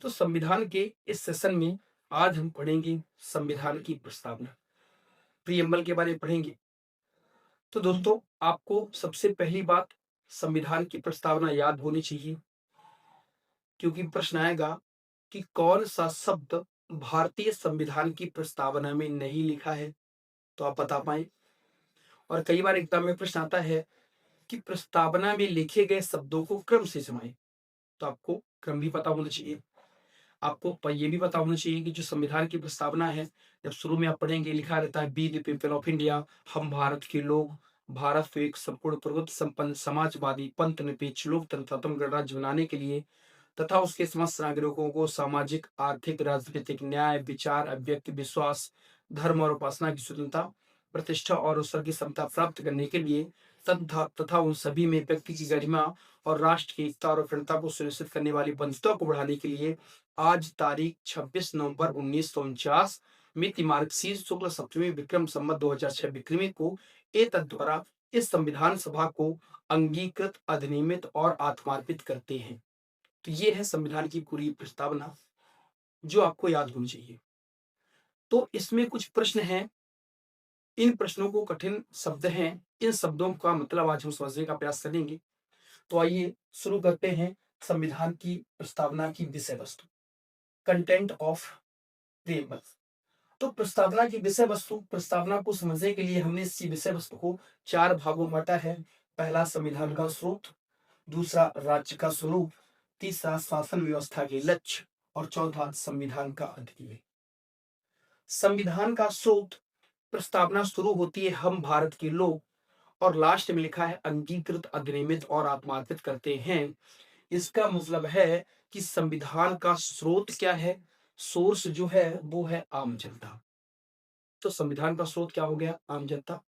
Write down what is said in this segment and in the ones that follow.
तो संविधान के इस सेशन में आज हम पढ़ेंगे संविधान की प्रस्तावना, प्रियम्बल के बारे में पढ़ेंगे। तो दोस्तों, आपको सबसे पहली बात संविधान की प्रस्तावना याद होनी चाहिए, क्योंकि प्रश्न आएगा कि कौन सा शब्द भारतीय संविधान की प्रस्तावना में नहीं लिखा है, तो आप बता पाएं। और कई बार एग्जाम में प्रश्न आता है कि प्रस्तावना में लिखे गए शब्दों को क्रम से जमाएं, तो आपको क्रम भी पता होना चाहिए। आपको ये भी पता होना चाहिए कि जो संविधान की प्रस्तावना है, जब शुरू में आप पढ़ेंगे लिखा रहता है be the people of India, हम भारत के लोग, भारत को एक संपूर्ण प्रभुत्व संपन्न समाजवादी पंथ निरपेक्ष लोकतंत्र स्वतंत्र गणराज्य बनाने के लिए तथा उसके समस्त नागरिकों को सामाजिक आर्थिक राजनीतिक न्याय विचार अभिव्यक्ति विश्वास धर्म और उपासना की स्वतंत्रता प्रतिष्ठा और अवसर की समता प्राप्त करने के लिए तथा उन सभी में व्यक्ति की गरिमा और राष्ट्र की एकता और अखंडता को सुनिश्चित करने वाली बंधुता को बढ़ाने के लिए आज तारीख 26 नवंबर 1949 मिति मार्गशीर्ष शुक्ल सप्तमी विक्रम संवत 2006 विक्रमी को एतद् द्वारा इस संविधान सभा को अंगीकृत अधिनियमित और आत्मार्पित करते हैं। तो ये है संविधान की पूरी प्रस्तावना, जो आपको याद होनी चाहिए। तो इसमें कुछ प्रश्न हैं, इन प्रश्नों को कठिन शब्द हैं, इन शब्दों का मतलब आज हम समझने का प्रयास करेंगे। तो आइए शुरू करते हैं संविधान की प्रस्तावना की विषय वस्तु, कंटेंट ऑफ प्रिएम्बल। तो प्रस्तावना की विषय वस्तु, प्रस्तावना को समझने के लिए हमने इसी विषय वस्तु को 4 भागों में बांटा है। पहला संविधान का स्रोत, दूसरा राज्य का स्वरूप, तीसरा शासन व्यवस्था के लक्ष्य और चौथा संविधान का अधिनियम। संविधान का स्रोत, प्रस्तावना शुरू होती है हम भारत के लोग और लास्ट में लिखा है अंगीकृत अधिनियमित और आत्मार्पित करते हैं। इसका मतलब है कि संविधान का स्रोत क्या है, सोर्स जो है वो है आम जनता। तो संविधान का स्रोत क्या हो गया, आम जनता।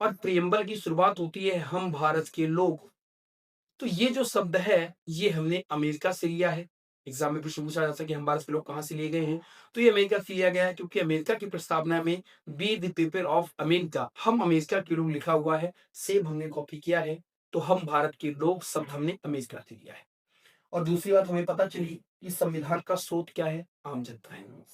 और प्रियम्बल की शुरुआत होती है हम भारत के लोग। तो ये जो शब्द है ये हमने अमेरिका से लिया है। एग्जाम में प्रश्न पूछा जाता है कि हम भारत के लोग कहाँ से लिए गए हैं, तो ये अमेरिका से लिया गया है, क्योंकि अमेरिका की प्रस्तावना में be the people of America, हम अमेरिका के लोग लिखा हुआ है, सेम हमने कॉपी किया है। तो हम भारत के लोग शब्द हमने अमेरिका से लिया है। और दूसरी बात हमें पता चली कि संविधान का स्रोत क्या है, आम जनता है।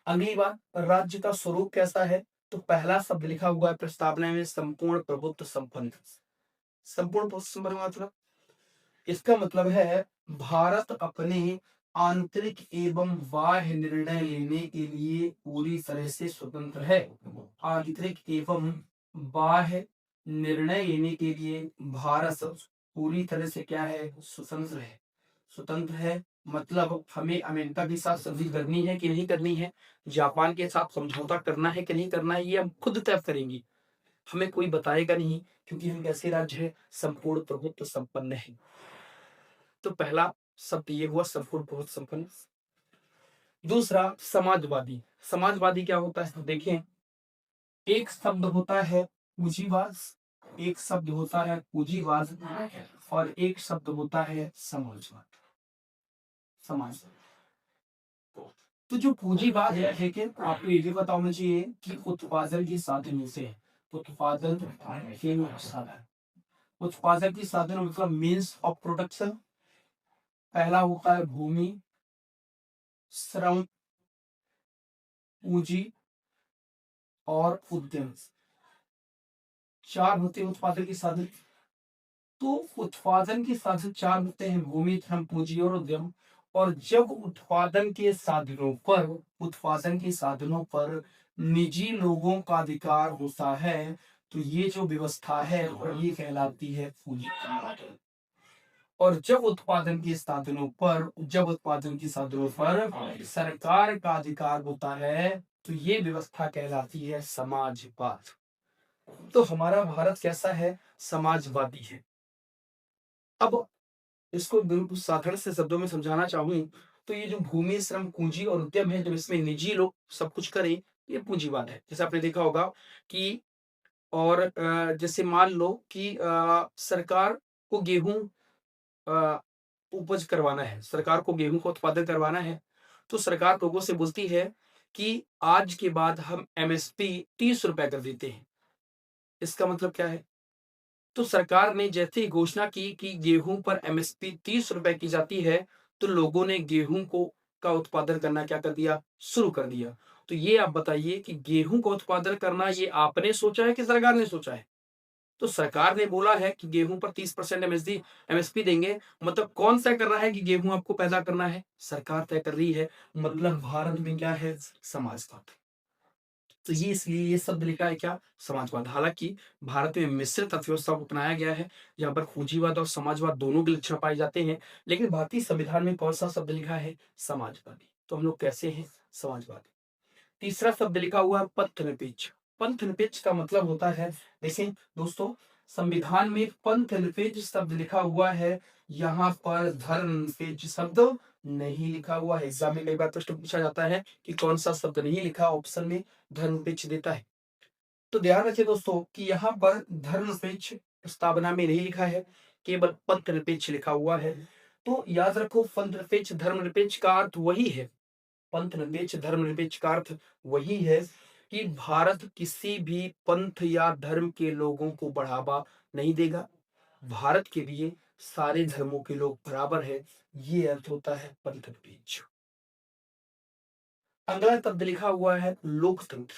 अगली बात, राज्य का स्वरूप कैसा है, तो पहला शब्द लिखा हुआ है प्रस्तावना में संपूर्ण प्रभुत्व संपन्न। संपूर्ण प्रभुत्व संपन्न मतलब, इसका मतलब है भारत अपने आंतरिक एवं बाह्य निर्णय लेने के लिए पूरी तरह से स्वतंत्र है। आंतरिक एवं बाह्य निर्णय लेने के लिए भारत पूरी तरह से क्या है, स्वतंत्र है। स्वतंत्र है मतलब हमें अमेरिका के साथ संधि करनी है कि नहीं करनी है, जापान के साथ समझौता करना है कि नहीं करना है, ये हम खुद तय करेंगे, हमें कोई बताएगा नहीं, क्योंकि हम कैसे राज्य है, संपूर्ण प्रभुत्व संपन्न है। तो पहला शब्द ये हुआ संपूर्ण प्रभुत्व संपन्न। दूसरा समाजवादी। समाजवादी क्या होता है, देखें, एक शब्द होता है पूंजीवाद, एक शब्द होता है पूंजीवाद और एक शब्द होता है समाजवाद। समाज, तो जो पूंजीवाद है, लेकिन आपको ये भी पता होना चाहिए कि उत्पादन के साधनों से, उत्पादन के साधन, उत्पादन के साधन मतलब मीन्स ऑफ प्रोडक्शन। पहला होता है भूमि, श्रम, पूंजी और उद्यम। 4 होते हैं उत्पादन के साधन। तो उत्पादन के साधन 4 होते हैं, भूमि श्रम पूंजी और उद्यम। और जब उत्पादन के साधनों पर निजी लोगों का अधिकार होता है, तो ये जो व्यवस्था है ये कहलाती है पूंजीवाद। और जब उत्पादन के साधनों पर सरकार का अधिकार होता है, तो ये व्यवस्था कहलाती है समाजवाद। तो हमारा भारत कैसा है, समाजवादी है। अब इसको बिल्कुल साधारण से शब्दों में समझाना चाहूं, तो ये जो भूमि श्रम पूंजी और उद्यम है, जब इसमें निजी लोग सब कुछ करें, ये पूंजीवाद है। जैसे आपने देखा होगा कि, और जैसे मान लो कि सरकार को गेहूं उपज करवाना है, सरकार को गेहूं का उत्पादन करवाना है, तो सरकार लोगों से बोलती है कि आज के बाद हम एमएसपी 30 रुपए कर देते हैं। इसका मतलब क्या है, तो सरकार ने जैसे ही घोषणा की कि गेहूं पर एमएसपी 30 रुपए की जाती है, तो लोगों ने गेहूं को का उत्पादन करना क्या कर दिया, शुरू कर दिया। तो ये आप बताइए कि गेहूं का उत्पादन करना ये आपने सोचा है कि सरकार ने सोचा है? तो सरकार ने बोला है कि गेहूं पर 30% एमएसपी देंगे। मतलब कौन तय कर रहा है कि गेहूं आपको पैदा करना है? सरकार तय कर रही है। मतलब भारत में क्या है, समाजवाद। तो ये इसलिए ये शब्द लिखा है क्या, समाजवाद। हालांकि भारत में मिश्रित अर्थव्यवस्था को अपनाया गया है, जहां पर पूंजीवाद और समाजवाद दोनों के लक्षण पाए जाते हैं। लेकिन भारतीय संविधान में कौन सा शब्द लिखा है, समाजवादी। तो हम लोग कैसे हैं, समाजवादी। तीसरा शब्द लिखा हुआ है पंथ निरपेक्ष। पंथ निरपेक्ष का मतलब होता है, देखें दोस्तों, संविधान में पंथ निरपेक्ष शब्द लिखा हुआ है, यहाँ पर धर्म निरपेक्ष शब्द नहीं लिखा हुआ है। एग्जाम में कई बार प्रश्न पूछा जाता है कि कौन सा शब्द नहीं लिखा, ऑप्शन में धर्म निरपेक्ष देता है। तो ध्यान रखिए दोस्तों कि यहाँ पर धर्म निरपेक्ष प्रस्तावना में नहीं लिखा है, केवल पंथ निरपेक्ष लिखा हुआ है। तो याद रखो, पंथ निरपेक्ष धर्म निरपेक्ष का अर्थ वही है। पंथ निरपेक्ष धर्मनिरपेक्ष का अर्थ वही है कि भारत किसी भी पंथ या धर्म के लोगों को बढ़ावा नहीं देगा। भारत के लिए सारे धर्मों के लोग बराबर है। ये अर्थ होता है पंथ निरपेक्ष। अगला शब्द लिखा हुआ है लोकतंत्र।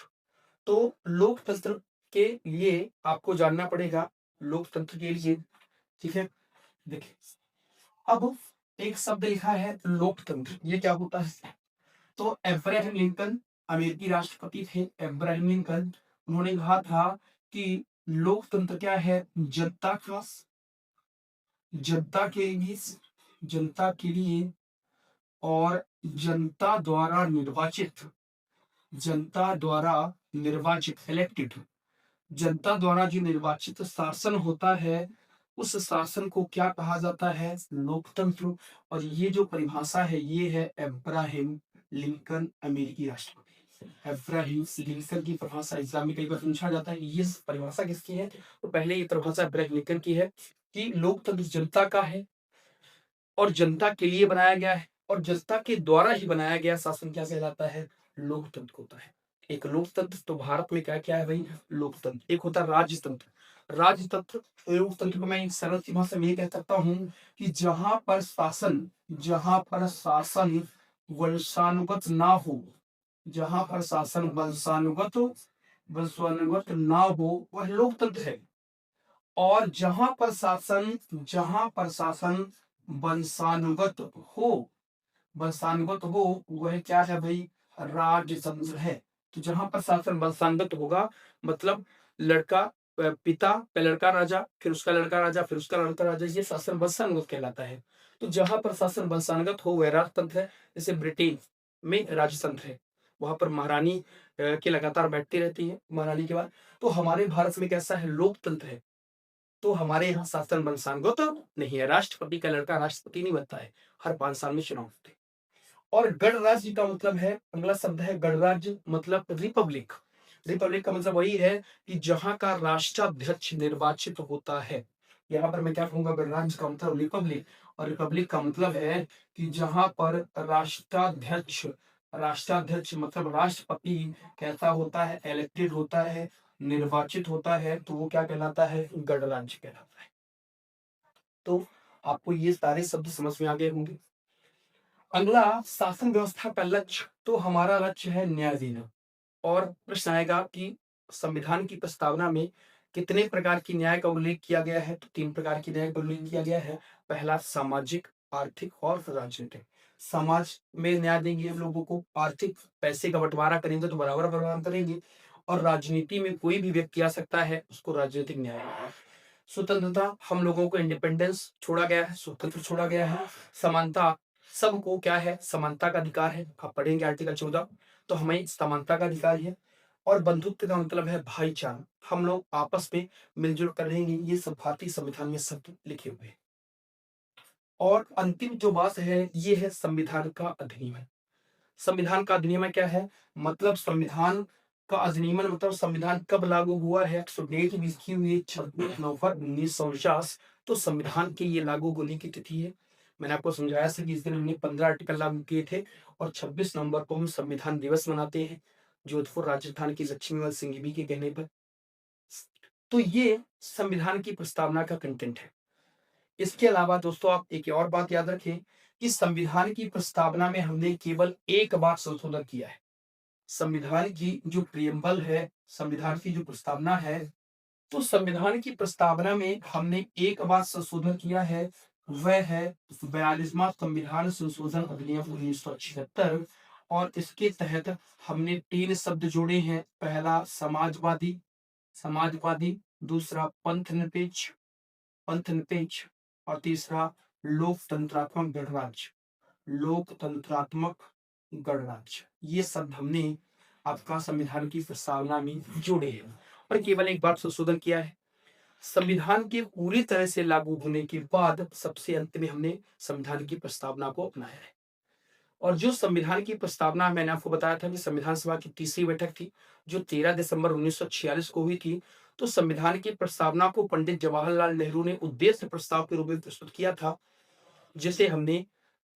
तो लोकतंत्र के लिए आपको जानना पड़ेगा, लोकतंत्र के लिए, ठीक है। देखिए, अब एक शब्द लिखा है लोकतंत्र, ये क्या होता है? तो अब्राहम लिंकन अमेरिकी राष्ट्रपति थे। अब्राहम लिंकन, उन्होंने कहा था कि लोकतंत्र क्या है, जनता के लिए, जनता के लिए और जनता द्वारा निर्वाचित, जनता द्वारा निर्वाचित, इलेक्टेड, जनता द्वारा जो निर्वाचित शासन होता है, उस शासन को क्या कहा जाता है, लोकतंत्र। और ये जो परिभाषा है, ये है अब्राहम लिंकन अमेरिकी राष्ट्रपति। अब्राहम लिंकन की परिभाषा एग्जाम में कई बार पूछा जाता है, ये परिभाषा किसकी है? तो पहले ये परिभाषा अब्राहम लिंकन की है कि लोकतंत्र जनता का है और जनता के लिए बनाया गया है, और जनता के द्वारा ही बनाया गया शासन क्या कहलाता है, लोकतंत्र होता है। एक लोकतंत्र, तो भारत में क्या क्या है भाई, लोकतंत्र। एक होता है राजतंत्र। राजतंत्र, लोकतंत्र को मैं सरल सी भाषा में ये कह सकता हूँ कि जहां पर शासन वंशानुगत ना हो, जहां पर शासन वंशानुगत ना हो, वह लोकतंत्र है। और जहां पर शासन वंशानुगत हो, वंशानुगत हो, वह क्या है भाई, राजतंत्र है। तो जहां पर शासन वंशानुगत होगा, मतलब लड़का पिता का लड़का राजा, फिर उसका लड़का राजा, फिर उसका लड़का राजा, ये शासन वंशानुगत कहलाता है। तो जहां पर शासन वंशानुगत हो वह राजतंत्र है। जैसे ब्रिटेन में राजतंत्र है, वहां पर महारानी के लगातार बैठती रहती है महारानी के बाद। तो हमारे भारत में कैसा है, लोकतंत्र है। तो हमारे यहाँ शासन वंशानुगत नहीं है, राष्ट्रपति का लड़का राष्ट्रपति नहीं बनता है, हर 5 साल में चुनाव होते हैं। और गणराज्य का मतलब है, अगला शब्द है गणराज्य, मतलब रिपब्लिक। रिपब्लिक का मतलब वही है कि जहां का राष्ट्राध्यक्ष निर्वाचित होता है। यहाँ पर मैं क्या कहूंगा, गणराज्य का मतलब रिपब्लिक, और रिपब्लिक का मतलब है कि जहां पर राष्ट्राध्यक्ष, राष्ट्राध्यक्ष मतलब राष्ट्रपति कैसा होता है, इलेक्टेड होता है, निर्वाचित होता है, तो वो क्या कहलाता है, गणराज्य कहलाता है। तो आपको ये सारे शब्द समझ में आ गए होंगे। अगला, शासन व्यवस्था का लक्ष्य। तो हमारा लक्ष्य है न्याय देना। और प्रश्न आएगा कि संविधान की प्रस्तावना में कितने प्रकार की न्याय का उल्लेख किया गया है? तो 3 प्रकार की न्याय का उल्लेख किया गया है। पहला सामाजिक, आर्थिक और राजनीतिक। समाज में न्याय देंगे हम लोगों को, आर्थिक पैसे का बंटवारा करेंगे तो बराबर बराबर करेंगे, और राजनीति में कोई भी व्यक्ति आ सकता है, उसको राजनीतिक न्याय। स्वतंत्रता, हम लोगों को इंडिपेंडेंस छोड़ा गया है, स्वतंत्र छोड़ा गया है। समानता, सबको क्या है, समानता का अधिकार है। आप पढ़ेंगे आर्टिकल 14, तो हमें समानता का अधिकार है। और बंधुत्व का मतलब है भाईचारा, हम लोग आपस में मिलजुल कर रहेंगे। ये सब भारतीय संविधान में शब्द लिखे हुए हैं। और अंतिम जो बात है, ये है संविधान का अधिनियम। संविधान का अधिनियम क्या है, मतलब संविधान का अधिनियम मतलब संविधान कब लागू हुआ है। तो डेट भी लिखी हुई है 26 नवंबर 1949। तो संविधान के ये लागू होने की तिथि है। मैंने आपको समझाया था कि इस दिन हमने 15 आर्टिकल लागू किए थे, और 26 नवंबर को हम संविधान दिवस मनाते हैं, जोधपुर राजस्थान की लक्ष्मीवल सिंह के कहने पर। तो ये संविधान की प्रस्तावना का कंटेंट है। इसके अलावा दोस्तों, आप एक और बात याद रखें कि संविधान की प्रस्तावना में हमने केवल एक बार संशोधन किया है। संविधान की जो प्रियम्बल है, संविधान की जो प्रस्तावना है, तो संविधान की प्रस्तावना में हमने एक बार संशोधन किया है, वह है 42वां संविधान संशोधन अधिनियम 1976। और इसके तहत हमने 3 शब्द जोड़े हैं। पहला समाजवादी, समाजवादी, दूसरा पंथ निरपेक्ष और तीसरा लोकतंत्रात्मक गणराज्य, लोकतंत्रात्मक गणराज्य। ये शब्द हमने आपका संविधान की प्रस्तावना में जोड़े हैं और केवल एक बार संशोधन किया है। संविधान के पूरी तरह से लागू होने के बाद सबसे अंत में हमने संविधान की प्रस्तावना को अपनाया है। और जो संविधान की प्रस्तावना मैंने आपको बताया था कि संविधान सभा की तीसरी बैठक थी, जो 13 दिसंबर 1946 को हुई थी। तो संविधान की प्रस्तावना को पंडित जवाहरलाल नेहरू ने उद्देश्य प्रस्ताव के रूप में प्रस्तुत किया था, जिसे हमने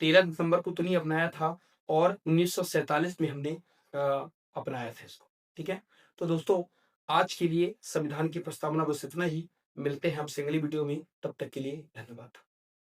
13 दिसंबर को तो नहीं अपनाया था और 1947 में हमने अपनाया था इसको। ठीक है? तो दोस्तों, आज के लिए संविधान की प्रस्तावना बस इतना ही। मिलते हैं आपसे अगली वीडियो में, तब तक के लिए धन्यवाद।